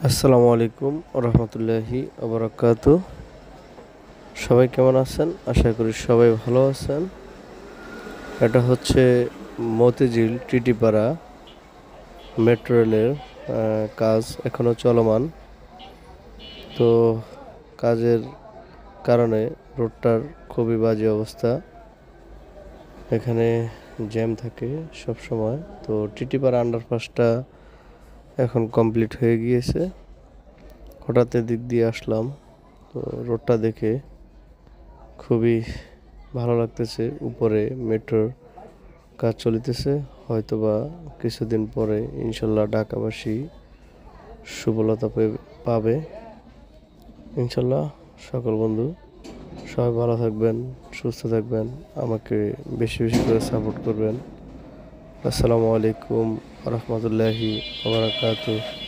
আসসালামু আলাইকুম রহমতুল্লাহি ওবরাকাতু। সবাই কেমন আছেন? আশা করি সবাই ভালো আছেন। এটা হচ্ছে মতিঝিল টিটিপাড়া মেট্রো রেলের কাজ এখনও চলমান। তো কাজের কারণে রোডটার খুবই বাজে অবস্থা। এখানে জ্যাম থাকে সব সময়। তো টিটিপাড়া আন্ডারপাসটা এখন কমপ্লিট হয়ে গিয়েছে। হঠাৎ এদিক দিয়ে আসলাম, তো রোডটা দেখে খুবই ভালো লাগতেছে। উপরে মেট্রোর কাজ চলিতেছে, হয়তোবা কিছুদিন পরে ইনশাল্লাহ ঢাকাবাসী সুফলতা পাবে ইনশাল্লাহ। সকল বন্ধু সবাই ভালো থাকবেন, সুস্থ থাকবেন, আমাকে বেশি বেশি করে সাপোর্ট করবেন। আসসালামু আলাইকুম রহমতুল্লাহি ওয়া বারাকাতুহু।